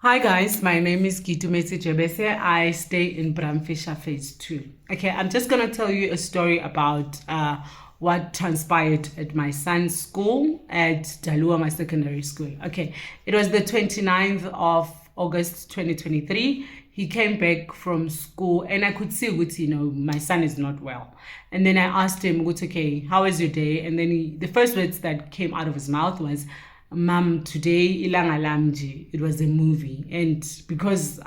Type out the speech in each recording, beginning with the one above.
Hi guys, my name is Gitumesi Jebese. I stay in Bramfisher Phase 2. Okay, I'm just gonna tell you a story about what transpired at my son's school at Daluama Secondary School. Okay, it was the 29th of August 2023. He came back from school and I could see my son is not well. And then I asked him, okay, how was your day? And then the first words that came out of his mouth was, Mom, today ilanga lamji. It was a movie, and because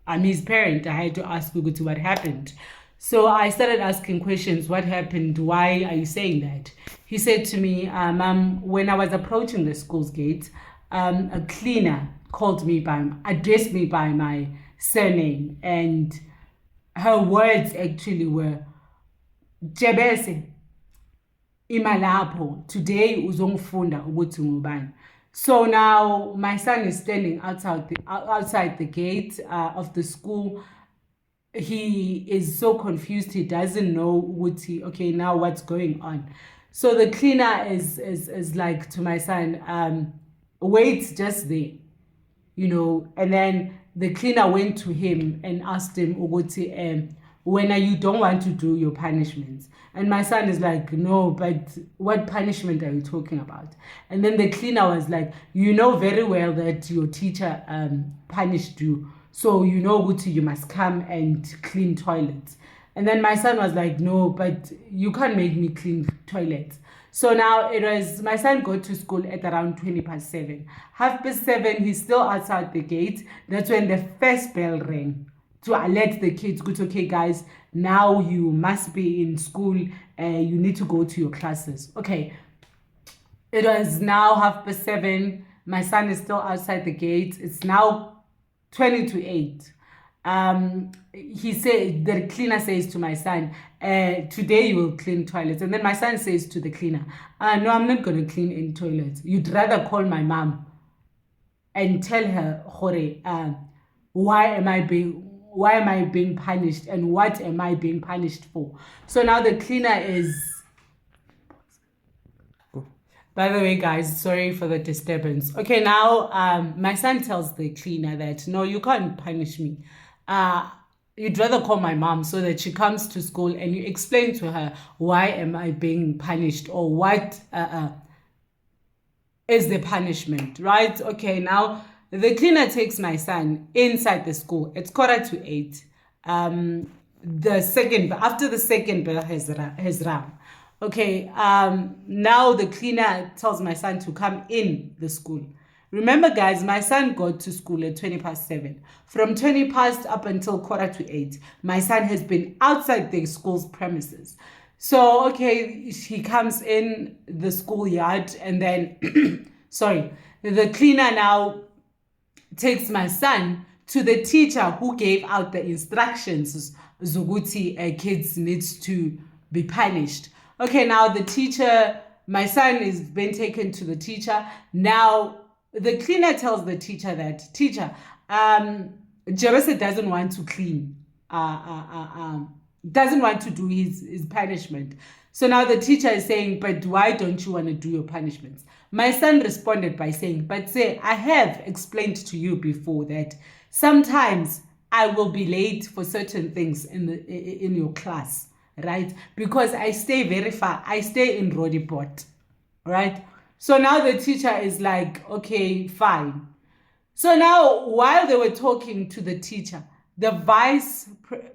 I'm his parent, I had to ask Gugutu what happened. So I started asking questions. What happened? Why are you saying that? He said to me, Mom, when I was approaching the school's gate, a cleaner addressed me by my surname, and her words actually were, Jebese, imalapho, today uzongifunda ukuthi ngubani. So now my son is standing outside the gate of the school. He is so confused. He doesn't know okay, now what's going on. So the cleaner is like to my son, wait just there, and then the cleaner went to him and asked him, when you don't want to do your punishments. And my son is like, no, but what punishment are you talking about? And then the cleaner was like, you know very well that your teacher punished you. So you know you must come and clean toilets. And then my son was like, no, but you can't make me clean toilets. So now my son got to school at around 7:20. 7:30, he's still outside the gate. That's when the first bell rang to alert the kids, okay guys, now you must be in school, you need to go to your classes. Okay, it was now 7:30. My son is still outside the gate. It's now 7:50. The cleaner says to my son, today you will clean toilets. And then my son says to the cleaner, no, I'm not going to clean any toilets. You'd rather call my mom and tell her, why am I being punished and what am I being punished for? So now the cleaner is... By the way, guys, sorry for the disturbance. Okay, now my son tells the cleaner that, no, you can't punish me. You'd rather call my mom so that she comes to school and you explain to her why am I being punished or what is the punishment, right? Okay, now the cleaner takes my son inside the school. It's 7:45. After the second bell has rung. Okay, now the cleaner tells my son to come in the school. Remember, guys, my son got to school at 7:20. From 20 past up until 7:45, my son has been outside the school's premises. So, okay, he comes in the schoolyard and then, sorry, the cleaner now takes my son to the teacher who gave out the instructions Zuguti kids needs to be punished. Okay, now my son is being taken to the teacher. Now the cleaner tells the teacher that, teacher, Jebese doesn't want to clean, doesn't want to do his punishment. So now the teacher is saying, but why don't you want to do your punishments? My son responded by saying, but say, I have explained to you before that sometimes I will be late for certain things in your class, right? Because I stay very far. I stay in Rodiport, right? So now the teacher is like, okay, fine. So now while they were talking to the teacher, the vice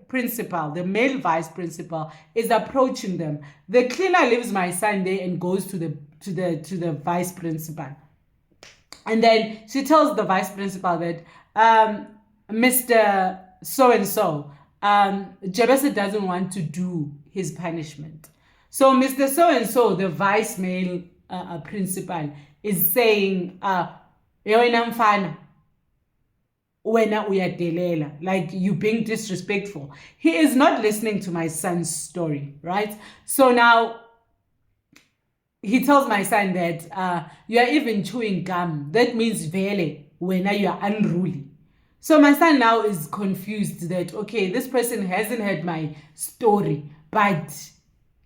principal, the male vice principal, is approaching them. The cleaner leaves my son there and goes to the vice principal. And then she tells the vice principal that Mr. So-and-so, Jebese doesn't want to do his punishment. So Mr. So-and-so, the vice male principal, is saying, like you being disrespectful. He is not listening to my son's story, right? So now he tells my son that you are even chewing gum. That means vele when you are unruly. So my son now is confused that, okay, this person hasn't heard my story, but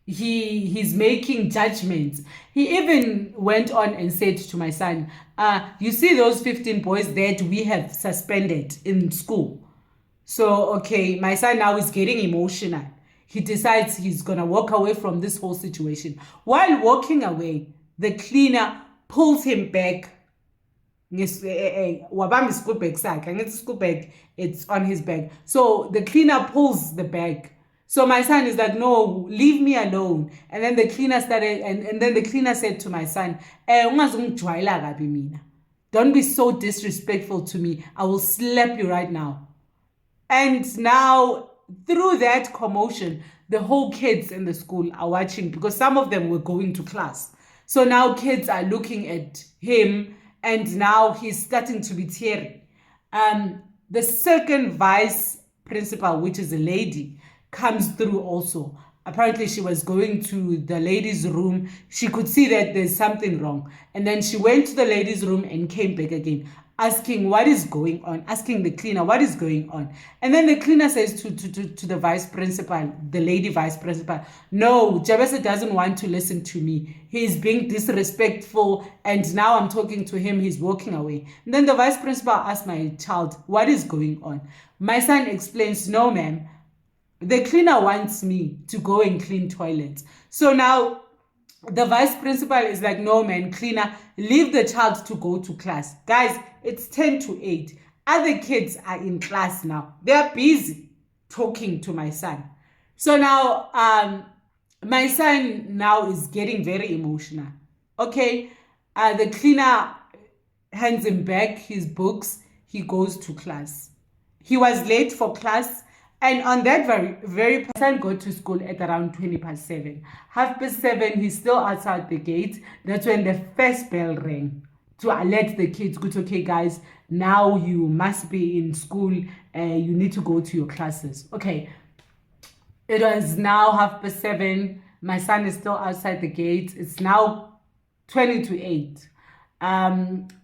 he's making judgments. He even went on and said to my son, you see those 15 boys that we have suspended in school. So, okay, my son now is getting emotional. He decides he's gonna walk away from this whole situation. While walking away, the cleaner pulls him back. Wabam is school bag sack, and it's school bag, it's on his bag. So the cleaner pulls the bag. So my son is like, no, leave me alone. And then the cleaner started, and then the cleaner said to my son, don't be so disrespectful to me. I will slap you right now. And now, through that commotion, the whole kids in the school are watching because some of them were going to class. So now kids are looking at him and now he's starting to be teary. The second vice principal, which is a lady, comes through also. Apparently she was going to the ladies' room. She could see that there's something wrong. And then she went to the ladies' room and came back again, asking what is going on, asking the cleaner what is going on. And then the cleaner says to the vice principal, the lady vice principal, no, Jabese doesn't want to listen to me. He's being disrespectful and now I'm talking to him, he's walking away. And then the vice principal asked my child, what is going on? My son explains, no ma'am, the cleaner wants me to go and clean toilets. So now the vice principal is like, no man, cleaner, leave the child to go to class. Guys, it's 10 to 8. Other kids are in class now. They are busy talking to my son. So now my son now is getting very emotional. Okay, the cleaner hands him back his books. He goes to class. He was late for class. And on that very son got to school at around 7:20. 7:30, he's still outside the gate. That's when the first bell rang to alert the kids, good, okay, guys, now you must be in school. You need to go to your classes. Okay. It was now 7:30. My son is still outside the gate. It's now 20 to 8.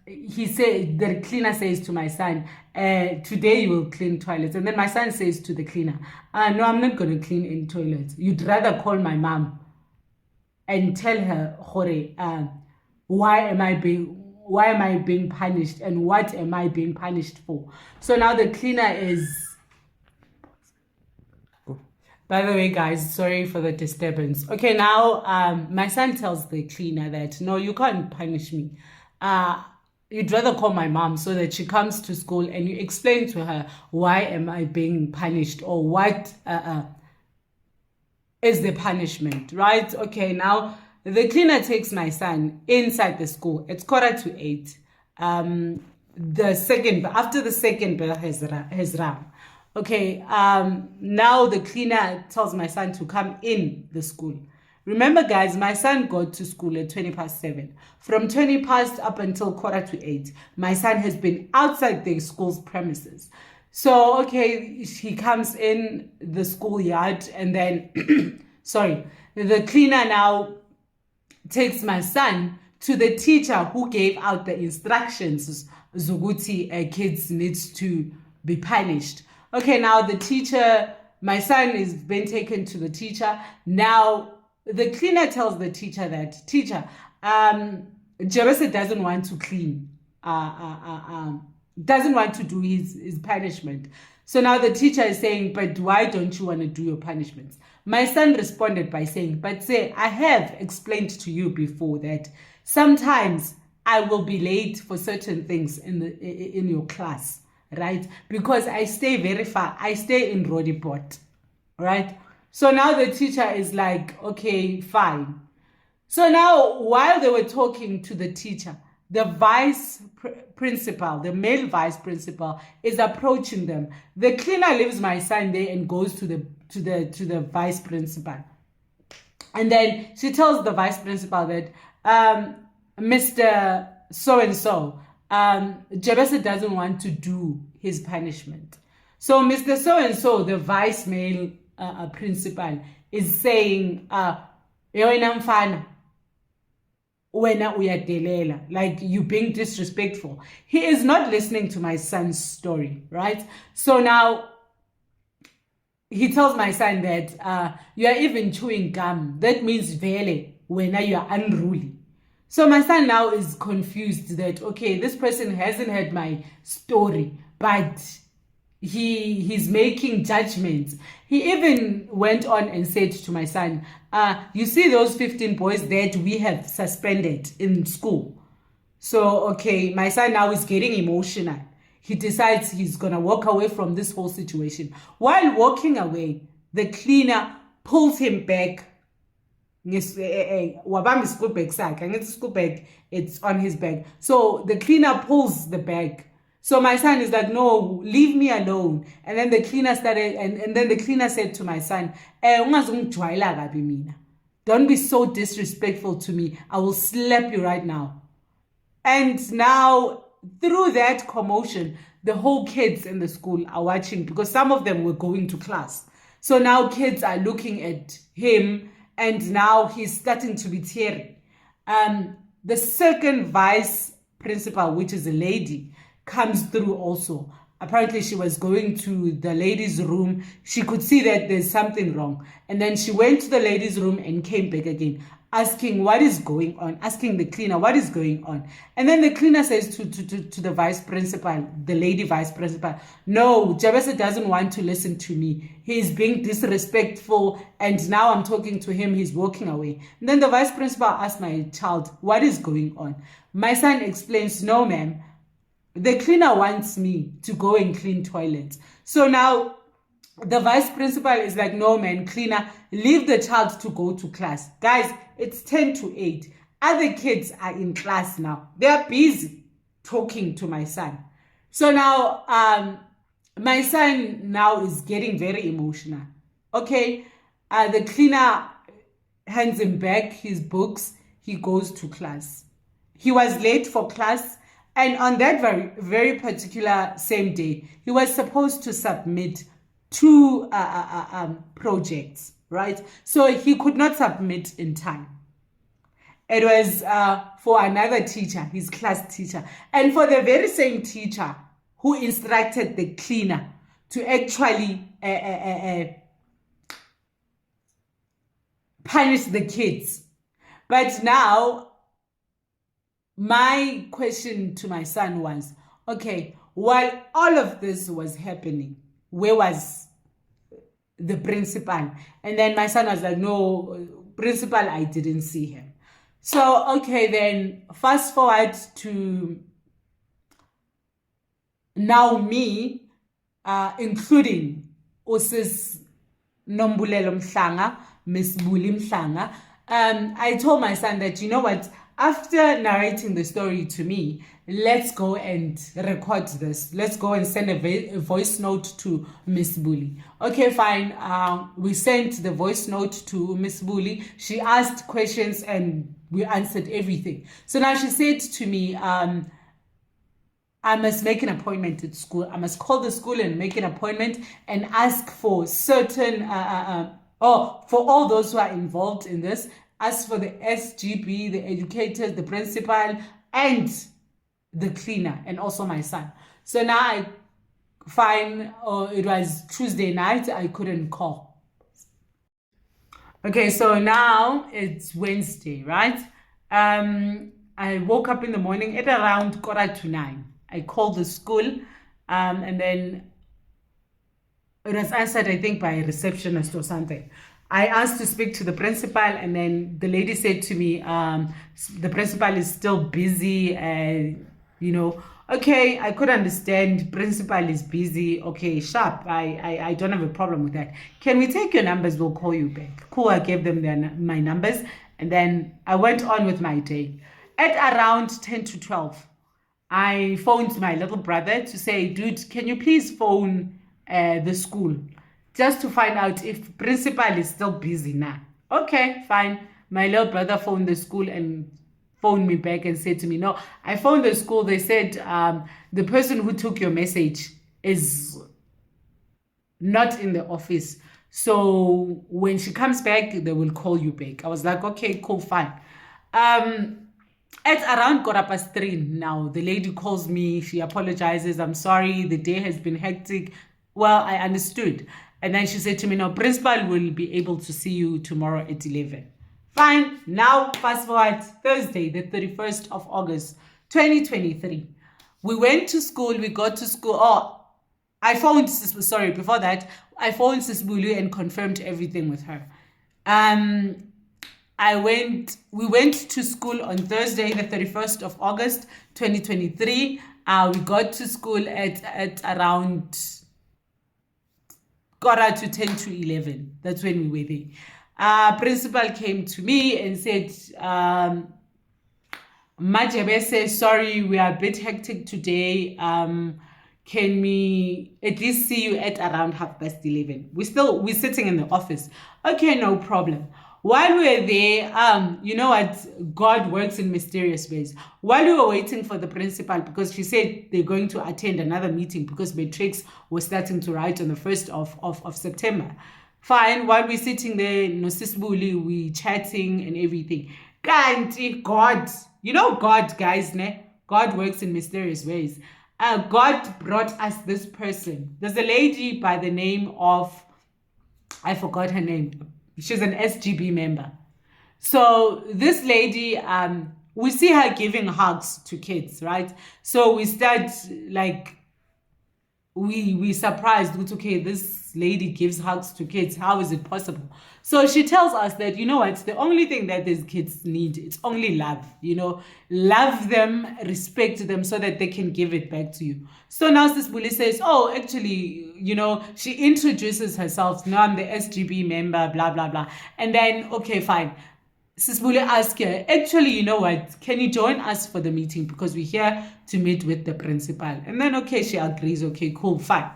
He said, the cleaner says to my son, today you will clean toilets. And then my son says to the cleaner, no, I'm not going to clean any toilets. You'd rather call my mom and tell her, why am I being punished and what am I being punished for? So now the cleaner is, by the way, guys, sorry for the disturbance. Okay, now my son tells the cleaner that, no, you can't punish me. You'd rather call my mom so that she comes to school and you explain to her why am I being punished or what is the punishment, right? Okay, now the cleaner takes my son inside the school. It's 7:45. After the second bell has rung. Okay, now the cleaner tells my son to come in the school. Remember, guys, my son got to school at 7:20. From 20 past up until 7:45, my son has been outside the school's premises. So, okay, he comes in the schoolyard and then, sorry, the cleaner now takes my son to the teacher who gave out the instructions, Zuguti, kids needs to be punished. Okay, now the teacher, my son is being taken to the teacher. Now, the cleaner tells the teacher that, teacher, Jabese doesn't want to clean, doesn't want to do his punishment. So now the teacher is saying, but why don't you want to do your punishments? My son responded by saying, but say, I have explained to you before that sometimes I will be late for certain things in your class, right? Because I stay very far. I stay in Roodepoort, right? So now the teacher is like, okay, fine. So now while they were talking to the teacher, the vice principal, the male vice principal, is approaching them. The cleaner leaves my son there and goes to the vice principal. And then she tells the vice principal that Mr. So-and-so, Jabese doesn't want to do his punishment. So Mr. So-and-so, the vice male principal, is saying, yena mfana, wena uyadelela, like you being disrespectful. He is not listening to my son's story, right? So now he tells my son that you are even chewing gum. That means vele when you are unruly. So my son now is confused that, okay, this person hasn't heard my story, but he's making judgments. He even went on and said to my son, you see those 15 boys that we have suspended in school. So, okay, my son now is getting emotional. He decides he's going to walk away from this whole situation. While walking away, the cleaner pulls him back. Wabam school bag sack. And it's school bag, it's on his bag. So the cleaner pulls the bag. So my son is like, no, leave me alone. And then the cleaner started, and then the cleaner said to my son, don't be so disrespectful to me. I will slap you right now. And now, through that commotion, the whole kids in the school are watching because some of them were going to class. So now kids are looking at him and now he's starting to be teary. The second vice principal, which is a lady, comes through also. Apparently she was going to the ladies' room. She could see that there's something wrong. And then she went to the ladies' room and came back again, asking what is going on, asking the cleaner what is going on. And then the cleaner says to the vice principal, the lady vice principal, no, Jabese doesn't want to listen to me. He's being disrespectful and now I'm talking to him, he's walking away. And then the vice principal asked my child, what is going on? My son explains, no ma'am, the cleaner wants me to go and clean toilets. So now the vice principal is like, no man, cleaner, leave the child to go to class. Guys, it's 10 to 8. Other kids are in class now. They are busy talking to my son. So now my son now is getting very emotional. Okay, the cleaner hands him back his books. He goes to class. He was late for class. And on that very particular same day, he was supposed to submit 2 projects, right? So he could not submit in time. It was for another teacher, his class teacher. And for the very same teacher who instructed the cleaner to actually punish the kids. But now, my question to my son was, okay, while all of this was happening, where was the principal? And then my son was like, no, principal, I didn't see him. So, okay, then fast forward to now me, including Osis Nombulelo Mhlanga, Miss Buli Mhlanga. I told my son that, you know what, after narrating the story to me, let's go and record this. Let's go and send a voice note to Miss Bully. Okay, fine. We sent the voice note to Miss Bully. She asked questions and we answered everything. So now she said to me, I must make an appointment at school. I must call the school and make an appointment and ask for certain, for all those who are involved in this, ask for the SGB, the educators, the principal, and the cleaner, and also my son. So now it was Tuesday night, I couldn't call. Okay, so now it's Wednesday, right? I woke up in the morning at around 9:15. I called the school, and then it was answered, I think, by a receptionist or something. I asked to speak to the principal, and then the lady said to me, the principal is still busy, okay, I could understand, principal is busy, okay, sharp, I don't have a problem with that. Can we take your numbers, we'll call you back. Cool, I gave them my numbers, and then I went on with my day. At around 10 to 12, I phoned my little brother to say, dude, can you please phone the school? Just to find out if principal is still busy now. Okay, fine. My little brother phoned the school and phoned me back and said to me, no, I phoned the school. They said the person who took your message is not in the office. So when she comes back, they will call you back. I was like, okay, cool, fine. At around 3:15 now, the lady calls me. She apologizes. I'm sorry. The day has been hectic. Well, I understood. And then she said to me, no, principal will be able to see you tomorrow at 11. Fine. Now, fast forward, Thursday, the 31st of August, 2023. We went to school. We got to school. Oh, I phoned, sorry, before that, I phoned Sisbulu and confirmed everything with her. We went to school on Thursday, the 31st of August, 2023. We got to school at around 10 to 11. That's when we were there. Principal came to me and said, Majebe says, sorry, we are a bit hectic today. Can we at least see you at around 11:30? We're sitting in the office. Okay, no problem. While we were there, you know what? God works in mysterious ways. While we were waiting for the principal, because she said they're going to attend another meeting because matrix was starting to write on the 1st of September. Fine, while we're sitting there, no Sisbuli, we chatting and everything. God, you know God, guys, ne? God works in mysterious ways. God brought us this person. There's a lady by the name of, I forgot her name. She's an SGB member. So this lady, we see her giving hugs to kids, right? So we start like, we surprised with, okay, this lady gives hugs to kids. How is it possible? So she tells us that, you know what, the only thing that these kids need, it's only love, you know, love them, respect them so that they can give it back to you. So now Sisbuli says, oh, actually, you know, she introduces herself. Now I'm the SGB member, blah, blah, blah. And then, okay, fine. Sisbuli asks her, actually, you know what, can you join us for the meeting? Because we're here to meet with the principal. And then, okay, she agrees. Okay, cool, fine.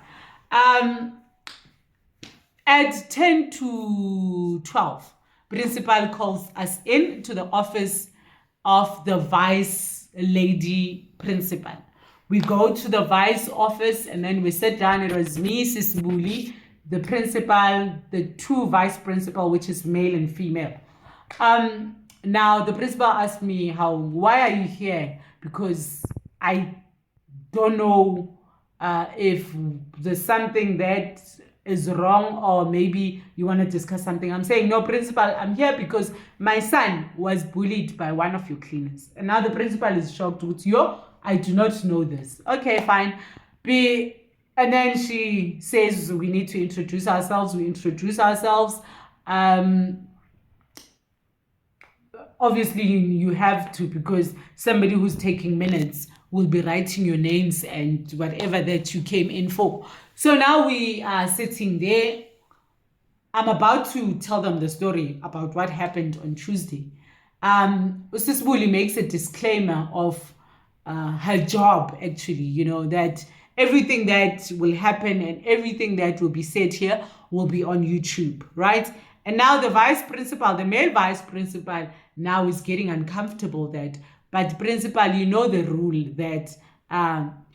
At 10 to 12, principal calls us in to the office of the vice lady principal. We go to the vice office and then we sit down. It was me, Sisbuli, the principal, the two vice principal, which is male and female. Now the principal asked me, why are you here? Because I don't know if there's something that is wrong or maybe you want to discuss something. I'm saying, no, principal, I'm here because my son was bullied by one of your cleaners. And now the principal is shocked with, I do not know this. Okay, fine. And then she says we need to introduce ourselves. We introduce ourselves. Obviously, you have to, because somebody who's taking minutes will be writing your names and whatever that you came in for. So now we are sitting there. I'm about to tell them the story about what happened on Tuesday. Sisbuli makes a disclaimer of her job, actually, you know, that everything that will happen and everything that will be said here will be on YouTube, right? And now the vice principal, the male vice principal, now is getting uncomfortable that, but principal, you know the rule that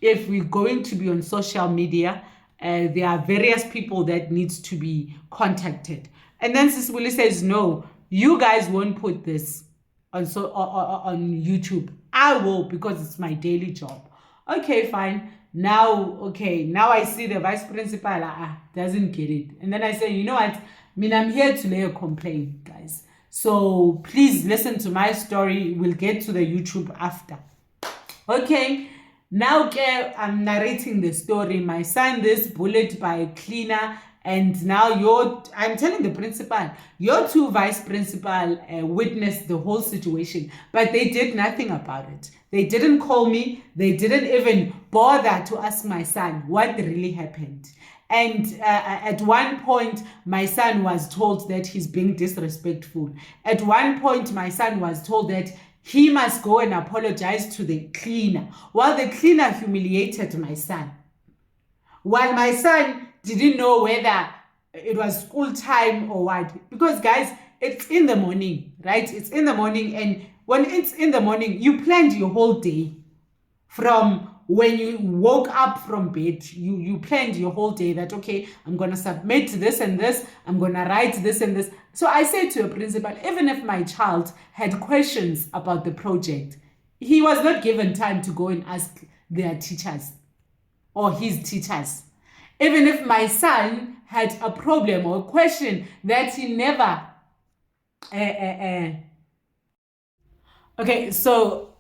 if we're going to be on social media, there are various people that needs to be contacted. And then Sisbuli says, no, you guys won't put this on YouTube. I will, because it's my daily job. Okay, fine. Now I see the vice principal doesn't get it. And then I say, you know what? I mean, I'm here to lay a complaint, guys. So please listen to my story. We'll get to the YouTube after. Okay. Now I'm narrating the story. My son is bullied by a cleaner. And now I'm telling the principal, your two vice principal witnessed the whole situation, but they did nothing about it. They didn't call me. They didn't even bother to ask my son what really happened. And at one point, my son was told that he's being disrespectful. At one point, my son was told that he must go and apologize to the cleaner, while the cleaner humiliated my son. While my son didn't know whether it was school time or what. Because, guys, it's in the morning, right? It's in the morning. And when it's in the morning, you planned your whole day. From when you woke up from bed, you planned your whole day that, okay, I'm going to submit this and this. I'm going to write this and this. So I said to a principal, even if my child had questions about the project, he was not given time to go and ask their teachers or his teachers. Even if my son had a problem or a question that he never okay, so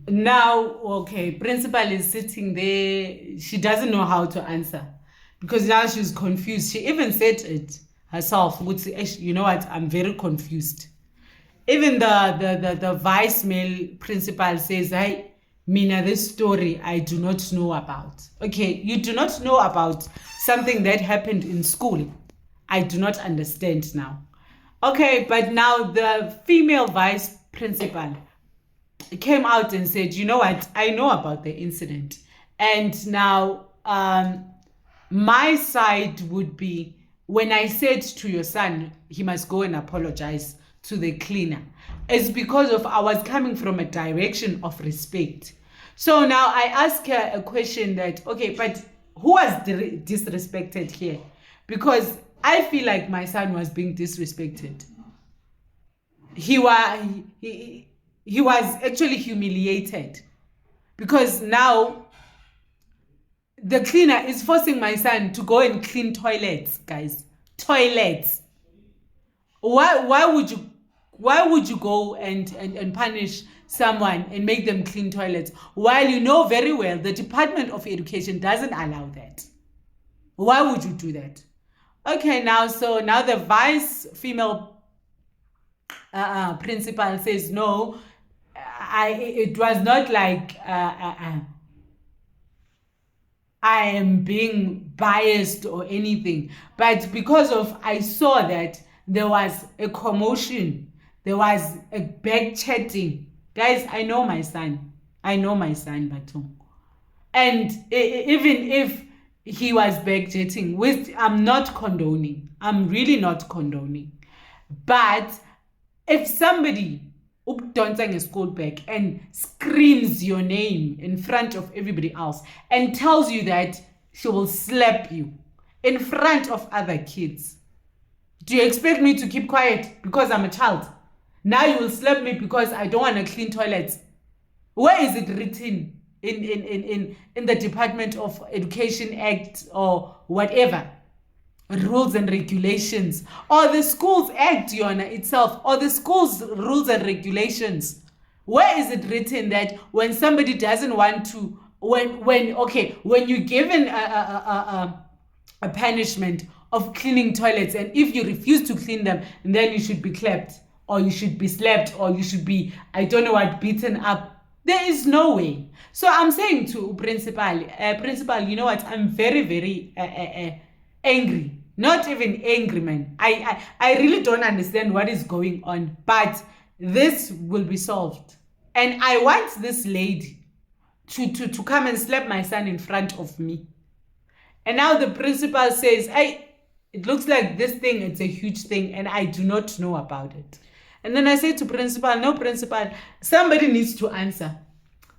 now, okay, principal is sitting there. She doesn't know how to answer because now she's confused. She even said it herself. You know what? I'm very confused. Even the vice male principal says, "Hey, Mina, this story I do not know about." Okay, you do not know about something that happened in school. I do not understand now. Okay, but now the female vice principal came out and said, you know what, I know about the incident. And now my side would be, when I said to your son, he must go and apologize to the cleaner, it's because of I was coming from a direction of respect. So now I ask her a question that, okay, but who was disrespected here? Because I feel like my son was being disrespected. He was actually humiliated because now the cleaner is forcing my son to go and clean toilets, guys. Toilets. Why would you go and punish someone and make them clean toilets while you know very well the Department of Education doesn't allow that? Why would you do that? Okay, now the vice female principal says no. It was not like I am being biased or anything, but because of I saw that there was a commotion, there was a back chatting. Guys, I know my son, Batung, and even if he was back chatting, which I'm not condoning, I'm really not condoning, but if somebody ukudonsa nge-school bag and screams your name in front of everybody else and tells you that she will slap you in front of other kids, do you expect me to keep quiet because I'm a child? Now you will slap me because I don't want to clean toilets. Where is it written in the Department of Education Act or whatever? Rules and regulations, or the schools act, Yona, itself, or the schools rules and regulations? Where is it written that when somebody doesn't want to, when you're given a punishment of cleaning toilets, and if you refuse to clean them, then you should be clapped, or you should be slapped, or you should be, I don't know what, beaten up? There is no way. So I'm saying to principal, you know what, I'm very, very angry. Not even angry, man. I really don't understand what is going on, but this will be solved. And I want this lady to come and slap my son in front of me. And now the principal says, it looks like this thing, it's a huge thing, and I do not know about it. And then I say to principal, no, principal, somebody needs to answer,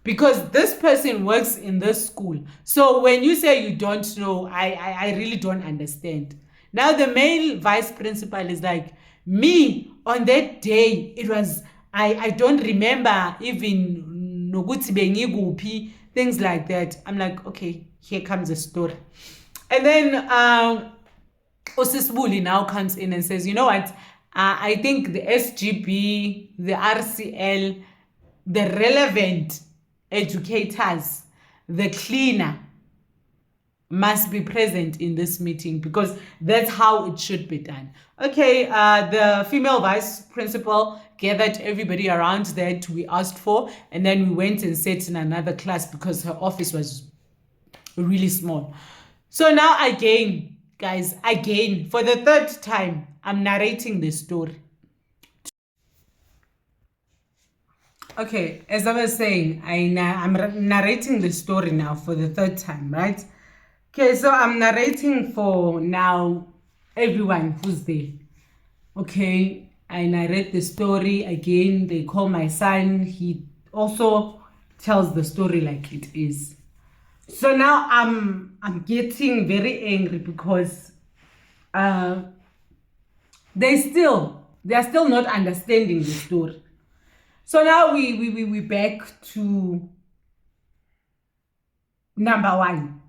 because this person works in this school. So when you say you don't know, I really don't understand. Now the male vice principal is like, me, on that day, it was, I don't remember even noguthi bengikuphi, things like that. I'm like, okay, here comes the story. And then Osisbuli now comes in and says, you know what, I think the SGB, the RCL, the relevant educators, the cleaner must be present in this meeting because that's how it should be done. Okay, the female vice principal gathered everybody around that we asked for, and then we went and sat in another class because her office was really small. So now again, guys, for the third time, I'm narrating this story. Okay, as I was saying, I'm narrating the story now for the third time, right? Okay, so I'm narrating for now everyone who's there. Okay, I narrate the story again. They call my son. He also tells the story like it is. So now I'm getting very angry because they're still not understanding the story. So now we back to number one.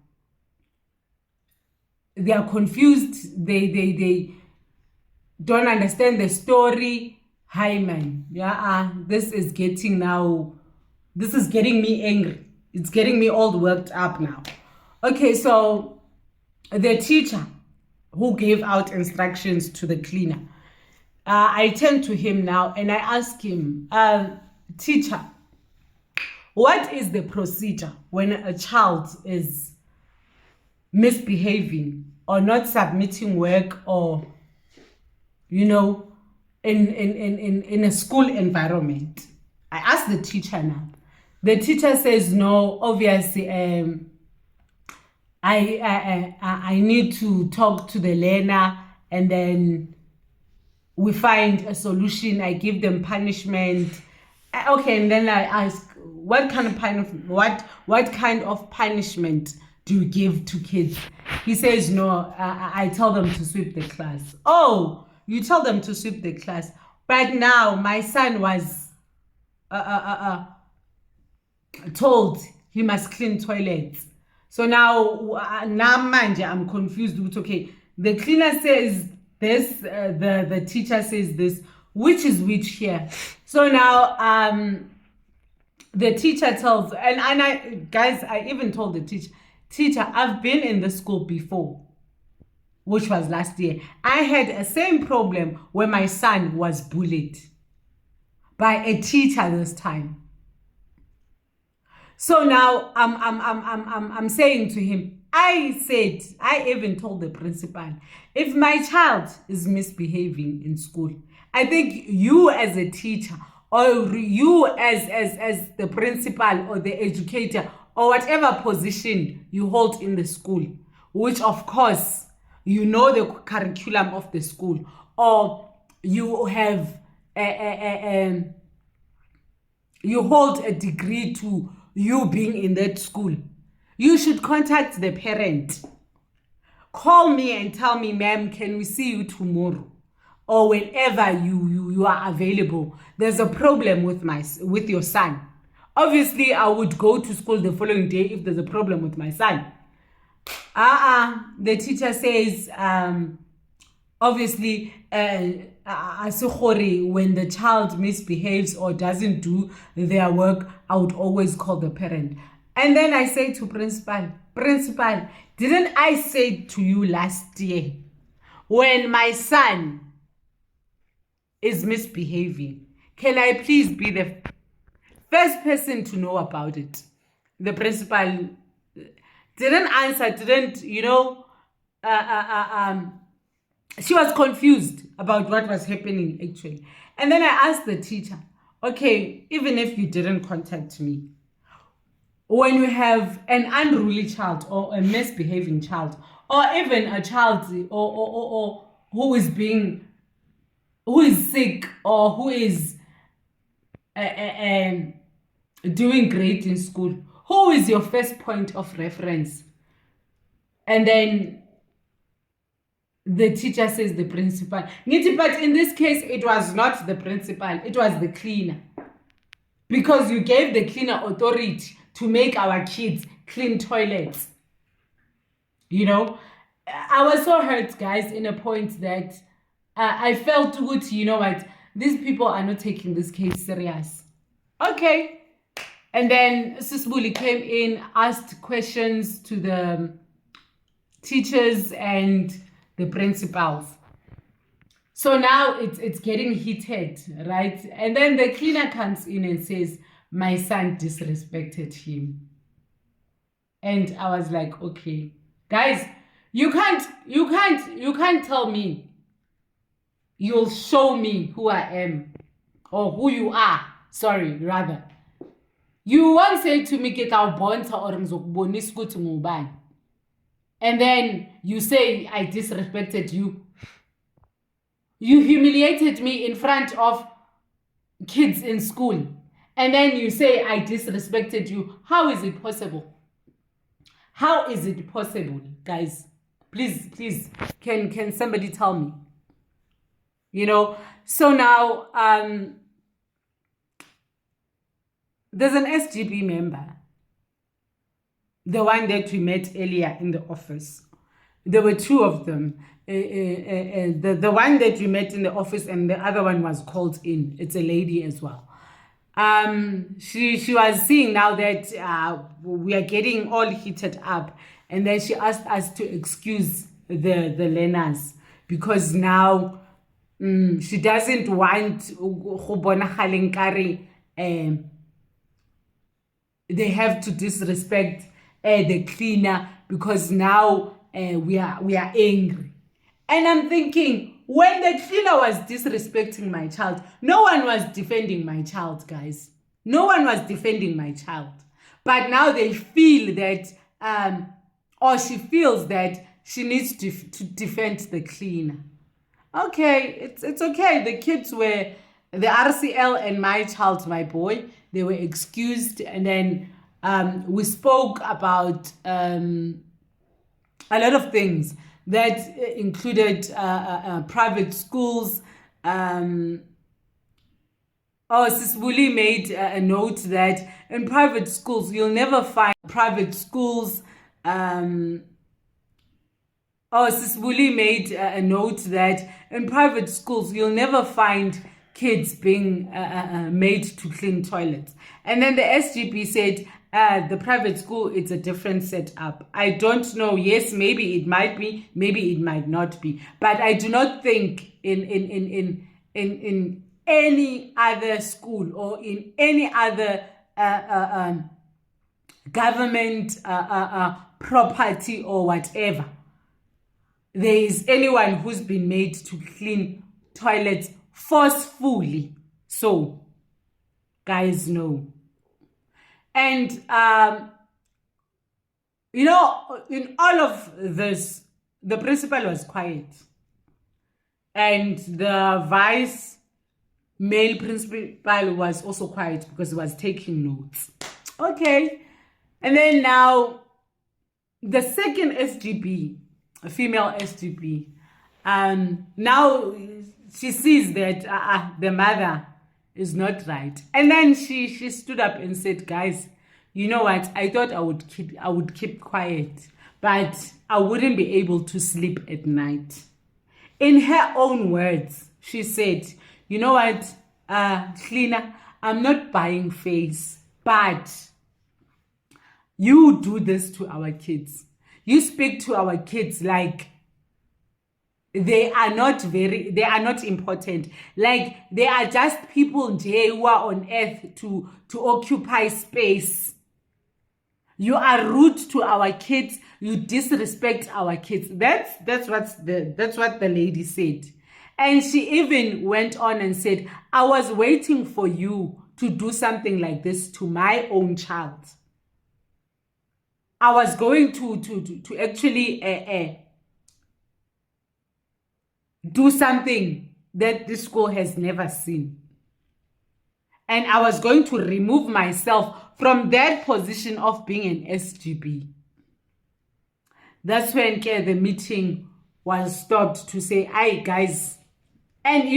they are confused, they don't understand the story. Hi man, yeah, this is getting me angry. It's getting me all worked up now. Okay, so the teacher who gave out instructions to the cleaner, I turn to him now and I ask him, teacher, what is the procedure when a child is misbehaving or not submitting work, or in a school environment? I ask the teacher now. The teacher says no, obviously I need to talk to the learner, and then we find a solution. I give them punishment. Okay, and then I ask, what kind of punishment do you give to kids? He says no, I tell them to sweep the class. Oh, you tell them to sweep the class. But now my son was told he must clean toilets. So now manje, I'm confused with, okay, the cleaner says this, the teacher says this, which is which here? So now the teacher tells, and I even told the teacher, I've been in the school before, which was last year. I had a same problem where my son was bullied by a teacher this time. So now I'm saying to him, I even told the principal, if my child is misbehaving in school, I think you as a teacher, or you as the principal or the educator, or whatever position you hold in the school, which of course the curriculum of the school, or you have you hold a degree to you being in that school, you should contact the parent. Call me and tell me, ma'am, can we see you tomorrow? Or whenever you are available. There's a problem with your son. Obviously, I would go to school the following day if there's a problem with my son. The teacher says, obviously, when the child misbehaves or doesn't do their work, I would always call the parent. And then I say to principal, didn't I say to you last year, when my son is misbehaving, can I please be the first person to know about it? The principal didn't answer, she was confused about what was happening actually. And then I asked the teacher, okay, even if you didn't contact me, when you have an unruly child or a misbehaving child, or even a child or who is sick, or who is doing great in school, who is your first point of reference? And then the teacher says the principal. But in this case, it was not the principal, it was the cleaner. Because you gave the cleaner authority to make our kids clean toilets. I was so hurt, guys, in a point that I felt good. What? These people are not taking this case serious. Okay. And then Sisbuli came in, asked questions to the teachers and the principals. So now it's getting heated, right? And then the cleaner comes in and says, my son disrespected him. And I was like, okay, guys, you can't tell me. You'll show me who I am, or who you are. Sorry, rather. You won't say to me, and then you say I disrespected you. You humiliated me in front of kids in school. And then you say I disrespected you. How is it possible? How is it possible, guys? Please, can somebody tell me? So now there's an SGB member, the one that we met earlier in the office. There were two of them. The one that you met in the office, and the other one was called in. It's a lady as well. She was seeing now that we are getting all heated up, and then she asked us to excuse the learners because now she doesn't want go bonagale nkare they have to disrespect the cleaner because now we are angry. And I'm thinking, when the cleaner was disrespecting my child, no one was defending my child, guys. No one was defending my child. But now they feel that, or she feels that she needs to defend the cleaner. Okay, it's okay. The kids were, the RCL and my child, my boy, they were excused. And then we spoke about a lot of things that included private schools. Sisbuli made a note that in private schools, you'll never find private schools. Sisbuli made a note that in private schools, you'll never find kids being made to clean toilets. And then the SGB said, the private school, it's a different setup. I don't know. Yes, maybe it might be, maybe it might not be. But I do not think in any other school or in any other government property or whatever, there is anyone who's been made to clean toilets forcefully. So, guys, no. And, in all of this, the principal was quiet. And the vice male principal was also quiet because he was taking notes. Okay. And then now, the second SGB, a female SGB, now she sees that the mother is not right. And then she stood up and said, guys, you know what? I thought I would keep quiet, but I wouldn't be able to sleep at night. In her own words, she said, you know what, cleaner, I'm not buying face, but you do this to our kids. You speak to our kids like they are not important. Like they are just people who are on earth to occupy space. You are rude to our kids. You disrespect our kids. That's what the lady said. And she even went on and said, I was waiting for you to do something like this to my own child. I was going to actually do something that this school has never seen. And I was going to remove myself from that position of being an SGB. That's when the meeting was stopped to say, "Aye, guys." And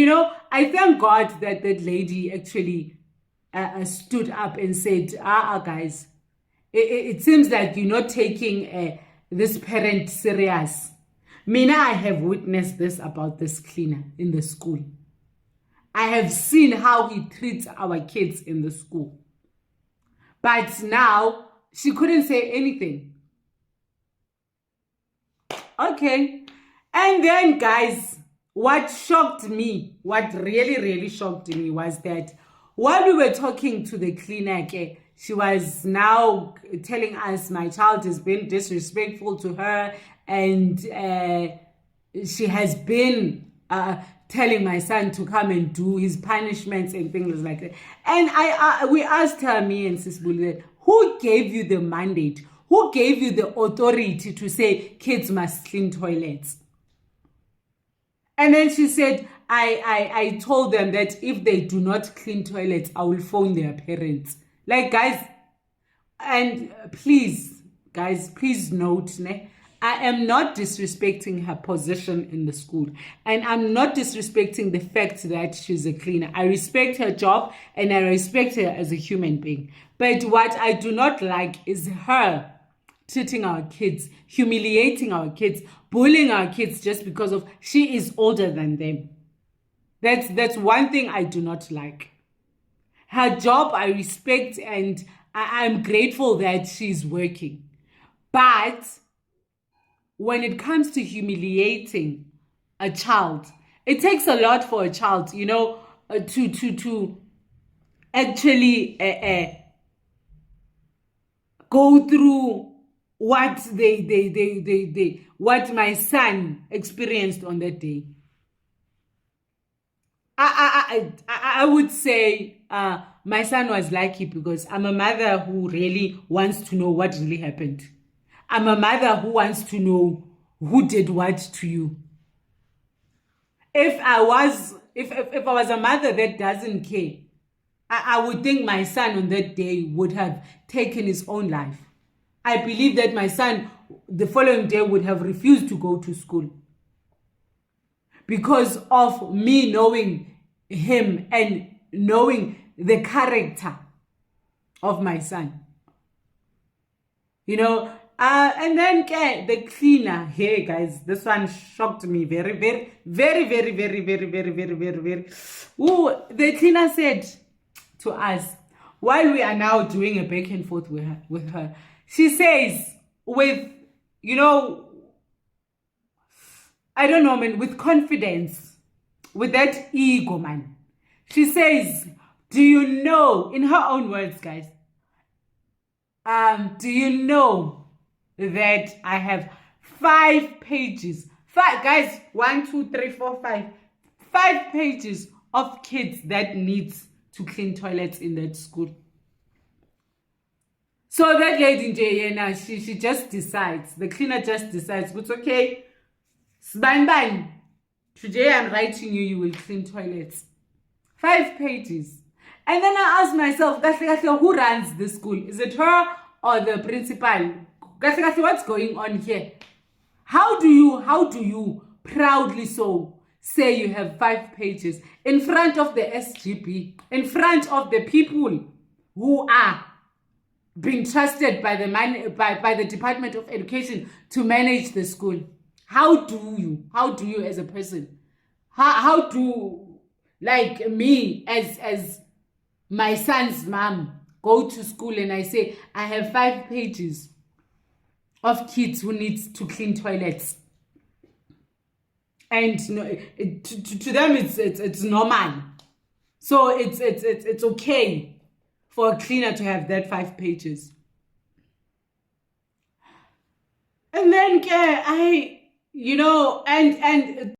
I thank God that that lady actually stood up and said, guys, it seems like you're not taking this parent serious. Mina, I have witnessed this about this cleaner in the school. I have seen how he treats our kids in the school. But now, she couldn't say anything. Okay. And then, guys, what shocked me, what really, really shocked me was that while we were talking to the cleaner, she was now telling us my child has been disrespectful to her, and she has been telling my son to come and do his punishments and things like that. And we asked her, me and Sisbuli, who gave you the mandate? Who gave you the authority to say kids must clean toilets? And then she said, I told them that if they do not clean toilets, I will phone their parents. Like, guys, and please, guys, please note, I am not disrespecting her position in the school. And I'm not disrespecting the fact that she's a cleaner. I respect her job and I respect her as a human being. But what I do not like is her treating our kids, humiliating our kids, bullying our kids just because of she is older than them. That's one thing I do not like. Her job I respect, and I'm grateful that she's working. But when it comes to humiliating a child, it takes a lot for a child, to actually go through what what my son experienced on that day. I would say my son was lucky because I'm a mother who really wants to know what really happened. I'm a mother who wants to know who did what to you. If I was a mother that doesn't care, I would think my son on that day would have taken his own life. I believe that my son the following day would have refused to go to school because of me knowing him and knowing the character of my son. And then the cleaner, hey guys, this one shocked me very, very, very, very, very, very, very, very, very, very. Ooh, the cleaner said to us, while we are now doing a back and forth with her, she says, with, I don't know, man, with confidence, with that ego, man. She says, do you know, in her own words, guys, do you know that I have 5 pages? 5, guys, 1, 2, 3, 4, 5. 5 pages of kids that needs to clean toilets in that school. So that lady, Jayena, she just decides, the cleaner just decides, it's okay, Sban, today I'm writing you will clean toilets. 5 pages. And then I asked myself, who runs the school? Is it her or the principal? What's going on here? How do you proudly so say you have 5 pages in front of the SGB, in front of the people who are being trusted by the Department of Education to manage the school? How do you as a person, how do, like me as my son's mom, go to school and I say I have 5 pages of kids who need to clean toilets, and to them it's normal, so it's okay for a cleaner to have that 5 pages. And then I and